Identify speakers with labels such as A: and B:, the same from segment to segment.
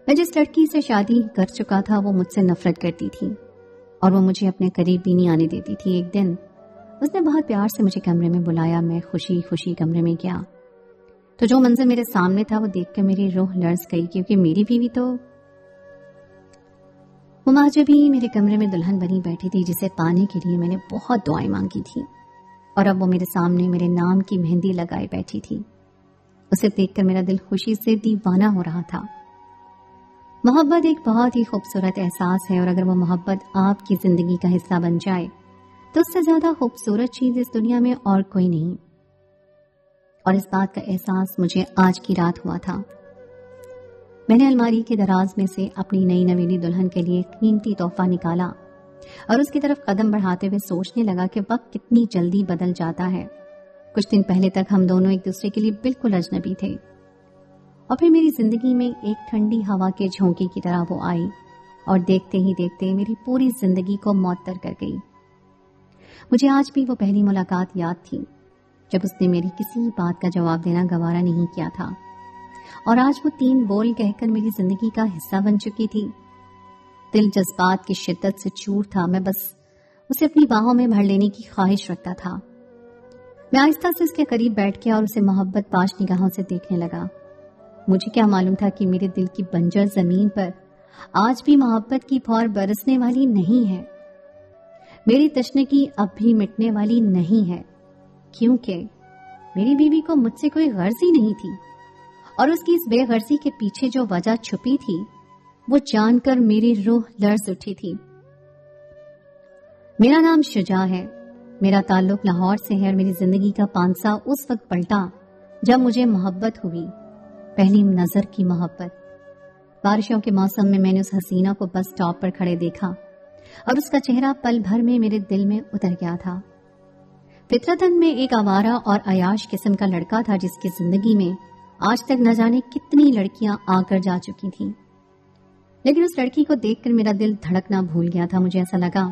A: میں جس لڑکی سے شادی کر چکا تھا وہ مجھ سے نفرت کرتی تھی اور وہ مجھے اپنے قریب بھی نہیں آنے دیتی تھی. ایک دن اس نے بہت پیار سے مجھے کمرے میں بلایا. میں خوشی خوشی کمرے میں گیا تو جو منظر میرے سامنے تھا وہ دیکھ کر میری روح لرز گئی، کیونکہ میری بیوی تو مماجبی میرے کمرے میں دلہن بنی بیٹھی تھی، جسے پانے کے لیے میں نے بہت دعائیں مانگی تھی، اور اب وہ میرے سامنے میرے نام کی مہندی لگائے بیٹھی تھی. اسے دیکھ کر میرا دل خوشی سے دیوانہ ہو رہا تھا. محبت ایک بہت ہی خوبصورت احساس ہے، اور اگر وہ محبت آپ کی زندگی کا حصہ بن جائے تو اس سے زیادہ خوبصورت چیز اس دنیا میں اور کوئی نہیں. اور اس بات کا احساس مجھے آج کی رات ہوا تھا. میں نے الماری کے دراز میں سے اپنی نئی نویلی دلہن کے لیے قیمتی تحفہ نکالا اور اس کی طرف قدم بڑھاتے ہوئے سوچنے لگا کہ وقت کتنی جلدی بدل جاتا ہے. کچھ دن پہلے تک ہم دونوں ایک دوسرے کے لیے بالکل اجنبی تھے، اور پھر میری زندگی میں ایک ٹھنڈی ہوا کے جھونکے کی طرح وہ آئی اور دیکھتے ہی دیکھتے میری پوری زندگی کو معطر کر گئی. مجھے آج بھی وہ پہلی ملاقات یاد تھی جب اس نے میری کسی بات کا جواب دینا گوارا نہیں کیا تھا، اور آج وہ 3 بول کہہ کر میری زندگی کا حصہ بن چکی تھی. دل جذبات کی شدت سے چور تھا. میں بس اسے اپنی باہوں میں بھر لینے کی خواہش رکھتا تھا. میں آہستہ سے اس کے قریب بیٹھ گیا اور اسے محبت پاش نگاہوں سے دیکھنے لگا. مجھے کیا معلوم تھا کہ میرے دل کی بنجر زمین پر آج بھی محبت کی پھوار برسنے والی نہیں ہے. میری تشنگی اب بھی مٹنے والی نہیں ہے، کیونکہ میری بیوی کو مجھ سے کوئی غرض ہی نہیں تھی، اور اس کی اس بے غرضی کے پیچھے جو وجہ چھپی تھی وہ جان کر میری روح لرز اٹھی تھی. میرا نام شجاع ہے، میرا تعلق لاہور سے ہے، اور میری زندگی کا پانسا اس وقت پلٹا جب مجھے محبت ہوئی، پہلی نظر کی محبت. بارشوں کے موسم میں نے اس حسینہ کو بس سٹاپ پر کھڑے دیکھا اور اس کا چہرہ پل بھر میں میرے دل میں اتر گیا تھا. فطرتاً میں ایک آوارہ اور عیاش قسم کا لڑکا تھا جس کی زندگی میں آج تک نہ جانے کتنی لڑکیاں آ کر جا چکی تھیں، لیکن اس لڑکی کو دیکھ کر میرا دل دھڑکنا بھول گیا تھا. مجھے ایسا لگا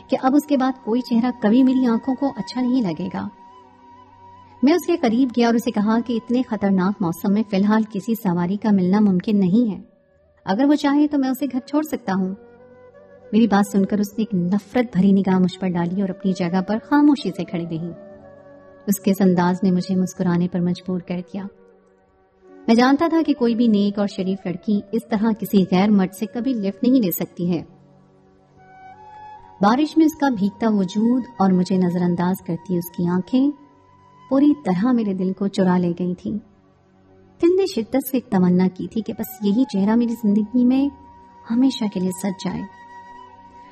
A: کہ اب اس کے بعد کوئی چہرہ کبھی میری آنکھوں کو اچھا نہیں لگے گا. میں اس کے قریب گیا اور اسے کہا کہ اتنے خطرناک موسم میں فی الحال کسی سواری کا ملنا ممکن نہیں ہے، اگر وہ چاہے تو میں اسے گھر چھوڑ سکتا ہوں. میری بات سن کر اس نے ایک نفرت بھری نگاہ مجھ پر ڈالی اور اپنی جگہ پر خاموشی سے کھڑی رہی. اس کے اس انداز نے مجھے مسکرانے پر مجبور کر دیا. میں جانتا تھا کہ کوئی بھی نیک اور شریف لڑکی اس طرح کسی غیر مرد سے کبھی لفٹ نہیں لے سکتی ہے. بارش میں اس کا بھیگتا وجود اور مجھے نظر انداز کرتی اس کی آنکھیں پوری طرح میرے دل کو چرا لے گئی تھی. دل نے شدت سے ایک تمنا کی تھی کہ بس یہی چہرہ میری زندگی میں ہمیشہ کے لیے سج جائے.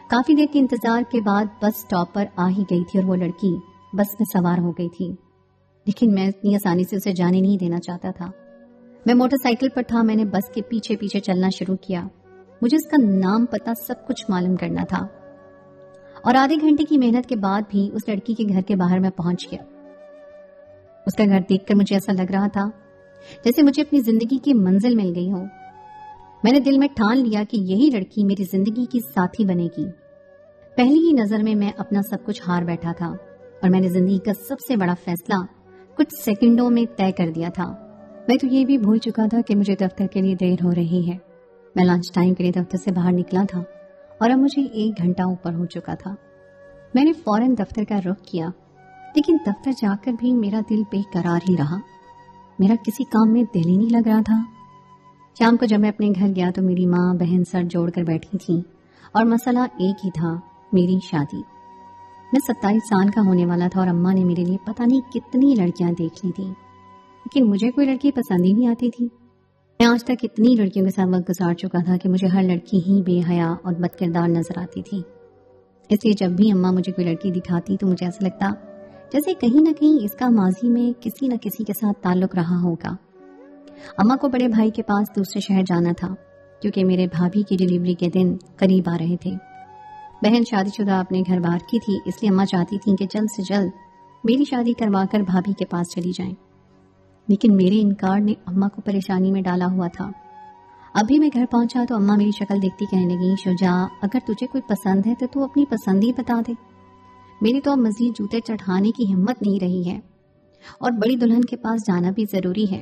A: کافی دیر کے انتظار کے بعد بس سٹاپ پر آ ہی گئی تھی اور وہ لڑکی بس میں سوار ہو گئی تھی، لیکن میں اتنی آسانی سے اسے جانے نہیں دینا چاہتا تھا. میں موٹر سائیکل پر تھا. میں نے بس کے پیچھے پیچھے چلنا شروع کیا. مجھے اس کا نام پتہ سب کچھ معلوم کرنا تھا، اور آدھے گھنٹے کی محنت کے بعد بھی اس لڑکی کے گھر کے باہر میں پہنچ گیا. اس کا گھر دیکھ کر مجھے ایسا لگ رہا تھا جیسے مجھے اپنی زندگی کی منزل مل گئی ہو. میں نے دل میں ٹھان لیا کہ یہی لڑکی میری زندگی کی ساتھی بنے گی. پہلی ہی نظر میں اپنا سب کچھ ہار بیٹھا تھا، اور میں نے زندگی کا سب سے بڑا فیصلہ کچھ سیکنڈوں میں طے کر دیا تھا. میں تو یہ بھی بھول چکا تھا کہ مجھے دفتر کے لیے دیر ہو رہی ہے. میں لنچ ٹائم کے لیے دفتر سے باہر نکلا تھا اور اب مجھے 1 گھنٹہ اوپر ہو چکا تھا. میں نے فوراً دفتر کا رخ کیا، لیکن دفتر جا کر بھی میرا دل بے قرار ہی رہا. میرا کسی کام میں دل ہی نہیں لگ رہا تھا. شام کو جب میں اپنے گھر گیا تو میری ماں بہن سر جوڑ کر بیٹھی تھیں، اور مسئلہ ایک ہی تھا، میری شادی. میں 27 سال کا ہونے والا تھا، اور اماں نے میرے لیے پتہ نہیں کتنی لڑکیاں دیکھ لی تھی، لیکن مجھے کوئی لڑکی پسند ہی نہیں آتی تھی. میں آج تک اتنی لڑکیوں کے ساتھ وقت گزار چکا تھا کہ مجھے ہر لڑکی ہی بے حیا اور بد کردار نظر آتی تھی. اس لیے جب بھی اماں مجھے کوئی لڑکی دکھاتی تو مجھے ایسا لگتا جیسے کہیں نہ کہیں اس کا ماضی میں کسی نہ کسی کے ساتھ تعلق رہا ہوگا. اماں کو بڑے بھائی کے پاس دوسرے شہر جانا تھا کیونکہ میرے بھابھی کی ڈیلیوری کے دن قریب آ رہے تھے. بہن شادی شدہ اپنے گھر باہر کی تھی، اس لیے اماں چاہتی تھیں کہ جلد سے جلد میری شادی کروا کر بھابھی کے پاس چلی جائیں. لیکن میرے انکار نے اماں کو پریشانی میں ڈالا ہوا تھا. ابھی میں گھر پہنچا تو اماں میری شکل دیکھتی کہنے لگی، شجاع اگر تجھے کوئی پسند ہے تو تو اپنی پسند ہی بتا دے. میری تو اب مزید جوتے چڑھانے کی ہمت نہیں رہی ہے، اور بڑی دلہن کے پاس جانا بھی ضروری ہے.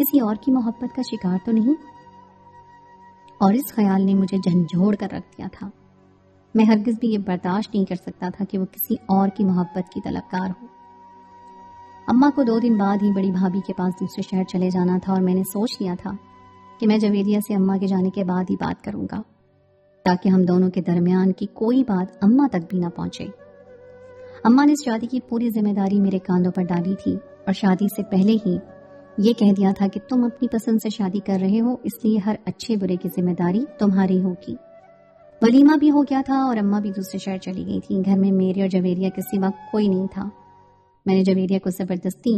A: کسی اور کی محبت کا شکار تو نہیں؟ اور اس خیال نے مجھے جھنجھوڑ کر رکھ دیا تھا۔ میں ہرگز بھی یہ برداشت نہیں کر سکتا تھا کہ وہ کسی اور کی محبت کی طلبکار ہو۔ اماں کو 2 دن بعد ہی بڑی بھابھی کے پاس دوسرے شہر چلے جانا تھا، اور میں نے سوچ لیا تھا کہ میں جویریہ سے اماں کے جانے کے بعد ہی بات کروں گا، تاکہ ہم دونوں کے درمیان کی کوئی بات اماں تک بھی نہ پہنچے۔ اماں نے اس شادی کی پوری ذمہ داری میرے کاندھوں پر ڈالی تھی، اور شادی سے پہلے ہی یہ کہہ دیا تھا کہ تم اپنی پسند سے شادی کر رہے ہو، اس لیے ہر اچھے برے کی ذمہ داری تمہاری ہوگی۔ ولیمہ بھی ہو گیا تھا اور اماں بھی دوسرے شہر چلی گئی تھی۔ گھر میں میرے اور جویریہ کے سوا کوئی نہیں تھا۔ میں نے جویریہ کو زبردستی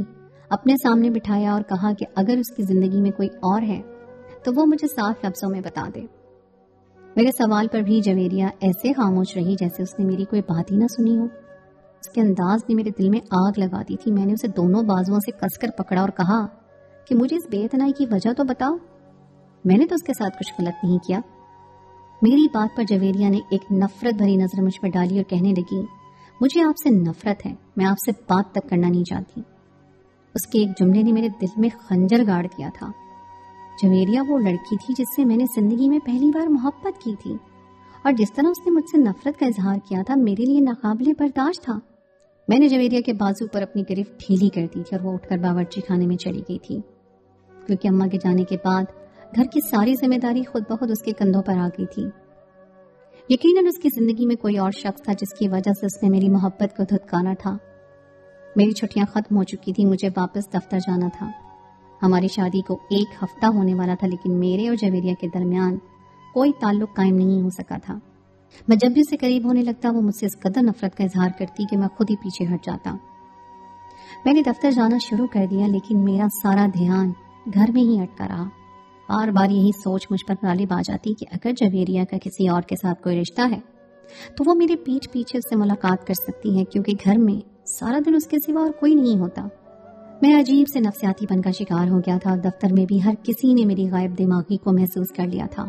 A: اپنے سامنے بٹھایا اور کہا کہ اگر اس کی زندگی میں کوئی اور ہے تو وہ مجھے صاف لفظوں میں بتا دے۔ میرے سوال پر بھی جویریہ ایسے خاموش رہی جیسے اس نے میری کوئی بات ہی نہ سنی ہو۔ اس کے انداز نے میرے دل میں آگ لگا دی تھی۔ میں نے اسے دونوں بازوؤں سے کس کر پکڑا اور کہا کہ مجھے اس بے اتنائی کی وجہ تو بتاؤ، میں نے تو اس کے ساتھ کچھ غلط نہیں کیا۔ میری بات پر جویریہ نے ایک نفرت بھری نظر مجھ پر ڈالی اور کہنے لگی، مجھے آپ سے نفرت ہے، میں آپ سے بات تک کرنا نہیں چاہتی۔ اس کے ایک جملے نے میرے دل میں خنجر گاڑ دیا تھا۔ جویریہ وہ لڑکی تھی جس سے میں نے زندگی میں پہلی بار محبت کی تھی، اور جس طرح اس نے مجھ سے نفرت کا اظہار کیا تھا میرے لیے ناقابل برداشت تھا۔ میں نے جویریہ کے بازو پر اپنی گرفت ڈھیلی کر دی تھی اور وہ اٹھ کر باورچی خانے میں چلی گئی تھی، کیونکہ اماں کے جانے کے بعد گھر کی ساری ذمہ داری خود بخود اس کے کندھوں پر آ گئی تھی۔ یقیناً اس کی زندگی میں کوئی اور شخص تھا جس کی وجہ سے اس نے میری محبت کو دھتکارا تھا۔ میری چھٹیاں ختم ہو چکی تھی، مجھے واپس دفتر جانا تھا۔ ہماری شادی کو 1 ہفتہ ہونے والا تھا، لیکن میرے اور جویریہ کے درمیان کوئی تعلق قائم نہیں ہو سکا تھا۔ میں جب بھی اسے قریب ہونے لگتا وہ مجھ سے اس قدر نفرت کا اظہار کرتی کہ میں خود ہی پیچھے ہٹ جاتا۔ میں نے دفتر جانا شروع کر دیا، لیکن میرا سارا دھیان گھر میں ہی اٹکا رہا۔ بار بار یہی سوچ مجھ پر غالب آ جاتی کہ اگر جویریہ کا کسی اور کے ساتھ کوئی رشتہ ہے تو وہ میرے پیٹھ پیچھے اس سے ملاقات کر سکتی ہے، کیونکہ گھر میں سارا دن اس کے سوا اور کوئی نہیں ہوتا۔ میں عجیب سے نفسیاتی پن کا شکار ہو گیا تھا۔ دفتر میں بھی ہر کسی نے میری غائب دماغی کو محسوس کر لیا تھا۔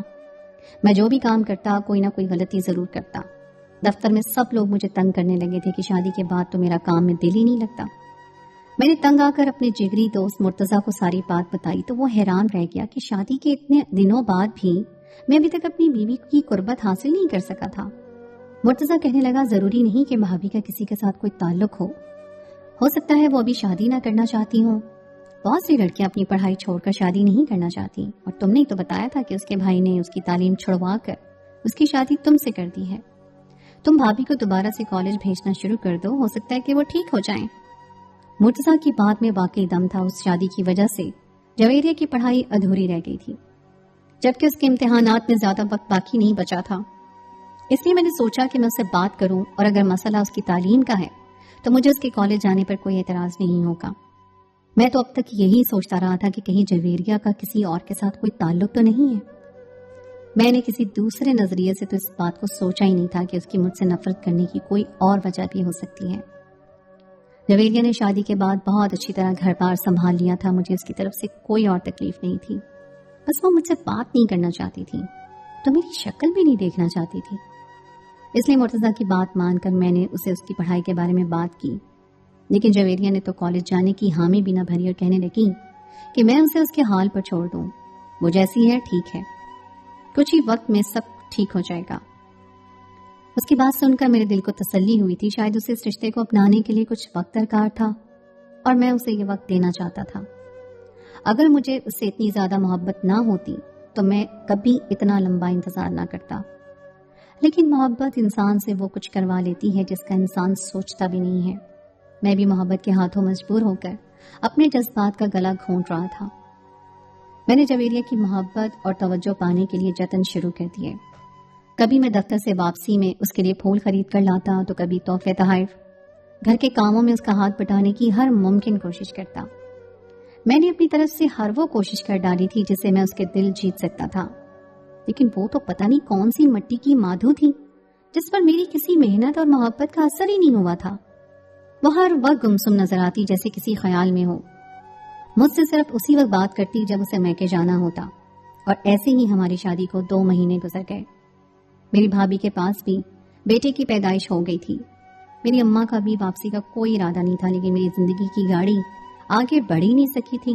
A: میں جو بھی کام کرتا کوئی نہ کوئی غلطی ضرور کرتا۔ دفتر میں سب لوگ مجھے تنگ کرنے لگے تھے کہ شادی کے بعد تو میرا کام میں دل ہی نہیں لگتا۔ میں نے تنگ آ کر اپنے جگری دوست مرتضیٰ کو ساری بات بتائی تو وہ حیران رہ گیا کہ شادی کے اتنے دنوں بعد بھی میں ابھی تک اپنی بیوی کی قربت حاصل نہیں کر سکا تھا۔ مرتضیٰ کہنے لگا، ضروری نہیں کہ بھابھی کا کسی کے ساتھ کوئی تعلق ہو سکتا ہے وہ ابھی شادی نہ کرنا چاہتی ہوں۔ بہت سی لڑکیاں اپنی پڑھائی چھوڑ کر شادی نہیں کرنا چاہتی، اور تم نے تو بتایا تھا کہ اس کے بھائی نے اس کی تعلیم چھڑوا کر اس کی شادی تم سے کر دی ہے۔ تم بھابھی کو دوبارہ سے کالج بھیجنا شروع کر دو، ہو سکتا ہے کہ وہ ٹھیک ہو جائیں۔ مرتضیٰ کی بات میں واقعی دم تھا۔ اس شادی کی وجہ سے جویریہ کی پڑھائی ادھوری رہ گئی تھی، جبکہ اس کے امتحانات میں زیادہ وقت باقی نہیں بچا تھا۔ اس لیے میں نے سوچا کہ میں اس سے بات کروں، اور اگر مسئلہ اس کی تعلیم کا ہے تو مجھے اس کے کالج جانے پر کوئی اعتراض نہیں ہوگا۔ میں تو اب تک یہی سوچتا رہا تھا کہ کہیں جویریہ کا کسی اور کے ساتھ کوئی تعلق تو نہیں ہے۔ میں نے کسی دوسرے نظریے سے تو اس بات کو سوچا ہی نہیں تھا کہ اس کی مجھ سے نفرت کرنے کی کوئی اور وجہ بھی ہو سکتی ہے۔ جویریہ نے شادی کے بعد بہت اچھی طرح گھر بار سنبھال لیا تھا۔ مجھے اس کی طرف سے کوئی اور تکلیف نہیں تھی، بس وہ مجھ سے بات نہیں کرنا چاہتی تھی تو میری شکل بھی نہیں دیکھنا چاہتی تھی۔ اس لیے مرتضیٰ کی بات مان کر میں نے اسے اس کی پڑھائی کے بارے میں بات کی، لیکن جویریہ نے تو کالج جانے کی حامی بھی نہ بھری اور کہنے لگی کہ میں اسے اس کے حال پر چھوڑ دوں، وہ جیسی ہے ٹھیک ہے، کچھ ہی وقت میں سب ٹھیک ہو جائے گا۔ اس کی بات سن کر میرے دل کو تسلی ہوئی تھی۔ شاید اسے اس رشتے کو اپنانے کے لیے کچھ وقت درکار تھا، اور میں اسے یہ وقت دینا چاہتا تھا۔ اگر مجھے اس سے اتنی زیادہ محبت نہ ہوتی تو میں کبھی اتنا لمبا انتظار نہ کرتا، لیکن محبت انسان سے وہ کچھ کروا لیتی ہے جس کا انسان سوچتا بھی نہیں ہے۔ میں بھی محبت کے ہاتھوں مجبور ہو کر اپنے جذبات کا گلا گھونٹ رہا تھا۔ میں نے جویریہ کی محبت اور توجہ پانے کے لیے جتن شروع کر دیے۔ کبھی میں دفتر سے واپسی میں اس کے لیے پھول خرید کر لاتا تو کبھی تحفے تحائف، گھر کے کاموں میں اس کا ہاتھ بٹانے کی ہر ممکن کوشش کرتا۔ میں نے اپنی طرف سے ہر وہ کوشش کر ڈالی تھی جس سے میں اس کے دل جیت سکتا تھا، لیکن وہ تو پتہ نہیں کون سی مٹی کی مادھو تھی جس پر میری کسی محنت اور محبت کا اثر ہی نہیں ہوا تھا۔ وہ ہر وقت گمسم نظر آتی جیسے کسی خیال میں ہو، مجھ سے صرف اسی وقت بات کرتی جب اسے میکے جانا ہوتا، اور ایسے ہی ہماری شادی کو 2 مہینے گزر گئے۔ میری بھابھی کے پاس بھی بیٹے کی پیدائش ہو گئی تھی۔ میری اماں کا بھی واپسی کا کوئی ارادہ نہیں تھا، لیکن میری زندگی کی گاڑی آگے بڑھ ہی نہیں سکی تھی۔